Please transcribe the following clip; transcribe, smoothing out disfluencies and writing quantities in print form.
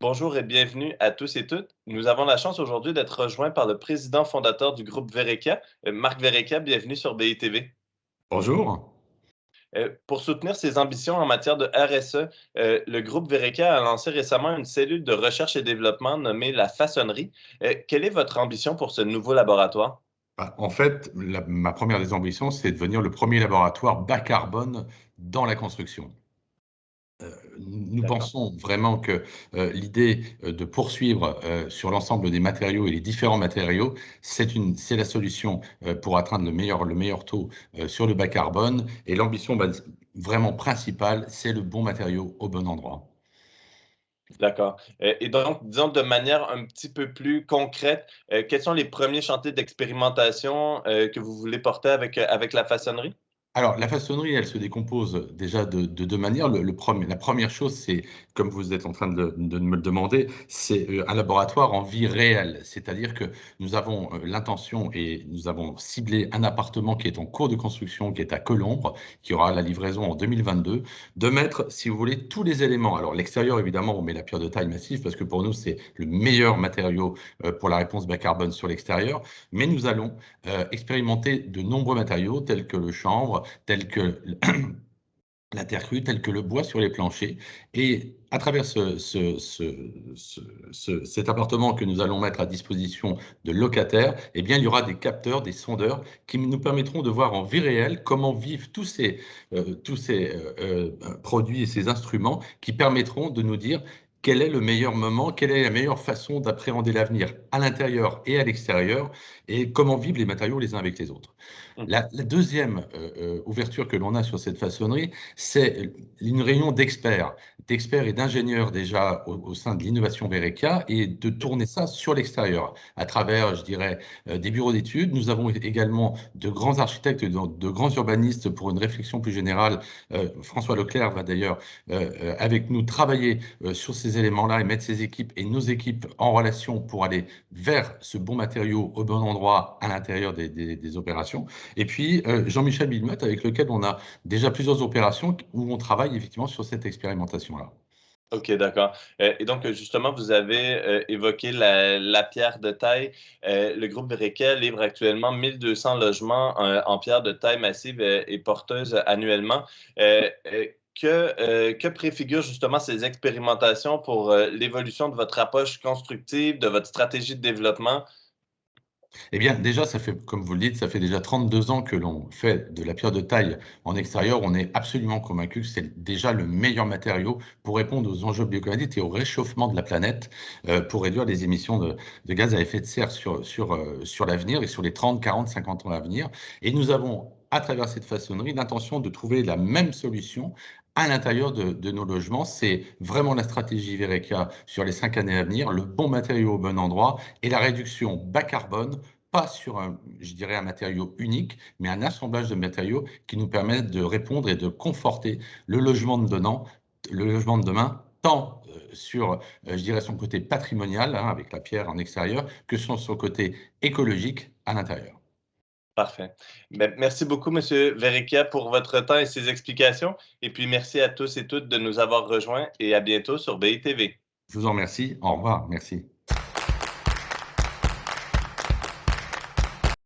Bonjour et bienvenue à tous et toutes. Nous avons la chance aujourd'hui d'être rejoints par le président fondateur du groupe Vereka, Marc Vereka. Bienvenue sur BITV. Bonjour. Pour soutenir ses ambitions en matière de RSE, le groupe Vereka a lancé récemment une cellule de recherche et développement nommée la Façonnerie. Quelle est votre ambition pour ce nouveau laboratoire? En fait, ma première des ambitions, c'est de devenir le premier laboratoire bas carbone dans la construction. Nous D'accord. pensons vraiment que, l'idée, de poursuivre, sur l'ensemble des matériaux et les différents matériaux, c'est la solution, pour atteindre le meilleur taux, sur le bas carbone et l'ambition, vraiment principale, c'est le bon matériau au bon endroit. D'accord. Et donc, disons de manière un petit peu plus concrète, quels sont les premiers chantiers d'expérimentation que vous voulez porter avec la façonnerie? Alors, la façonnerie, elle se décompose déjà de 2 manières. La première chose, c'est, comme vous êtes en train de me le demander, c'est, un laboratoire en vie réelle. C'est-à-dire que nous avons, l'intention et nous avons ciblé un appartement qui est en cours de construction, qui est à Colombres, qui aura la livraison en 2022, de mettre, si vous voulez, tous les éléments. Alors l'extérieur, évidemment, on met la pierre de taille massive parce que pour nous, c'est le meilleur matériau, pour la réponse bas carbone sur l'extérieur. Mais nous allons, expérimenter de nombreux matériaux tels que le chanvre, tels que la terre crue, tels que le bois sur les planchers et à travers cet appartement que nous allons mettre à disposition de locataires, eh bien, il y aura des capteurs, des sondeurs qui nous permettront de voir en vie réelle comment vivent tous ces produits et ces instruments qui permettront de nous dire quel est le meilleur moment, quelle est la meilleure façon d'appréhender l'avenir à l'intérieur et à l'extérieur et comment vivent les matériaux les uns avec les autres. La 2e, ouverture que l'on a sur cette façonnerie, c'est une réunion d'experts et d'ingénieurs déjà au sein de l'innovation Vereka et de tourner ça sur l'extérieur à travers, je dirais, des bureaux d'études. Nous avons également de grands architectes, de grands urbanistes pour une réflexion plus générale. François Leclerc va d'ailleurs, avec nous travailler, sur ces éléments-là et mettre ses équipes et nos équipes en relation pour aller vers ce bon matériau au bon endroit à l'intérieur des opérations. Et puis, Jean-Michel Wilmotte, avec lequel on a déjà plusieurs opérations où on travaille effectivement sur cette expérimentation-là. OK, d'accord. Et donc, justement, vous avez, évoqué la pierre de taille. Le groupe Vereka livre actuellement 1 200 logements, en pierre de taille massive, et porteuse annuellement. Que préfigurent justement ces expérimentations pour, l'évolution de votre approche constructive, de votre stratégie de développement? Eh bien, déjà, ça fait, comme vous le dites, ça fait déjà 32 ans que l'on fait de la pierre de taille en extérieur. On est absolument convaincu que c'est déjà le meilleur matériau pour répondre aux enjeux bioclimatiques et au réchauffement de la planète, pour réduire les émissions de gaz à effet de serre sur l'avenir et sur les 30, 40, 50 ans à venir. Et nous avons, à travers cette façonnerie, l'intention de trouver la même solution à l'intérieur de nos logements. C'est vraiment la stratégie Vereka sur les 5 années à venir, le bon matériau au bon endroit et la réduction bas carbone, pas sur un, je dirais, un matériau unique, mais un assemblage de matériaux qui nous permettent de répondre et de conforter le logement de demain, tant, sur, je dirais, son côté patrimonial, hein, avec la pierre en extérieur, que sur son côté écologique à l'intérieur. Parfait. Ben, merci beaucoup, monsieur Vereka, pour votre temps et ces explications. Et puis merci à tous et toutes de nous avoir rejoints et à bientôt sur BITV. Je vous en remercie. Au revoir. Merci.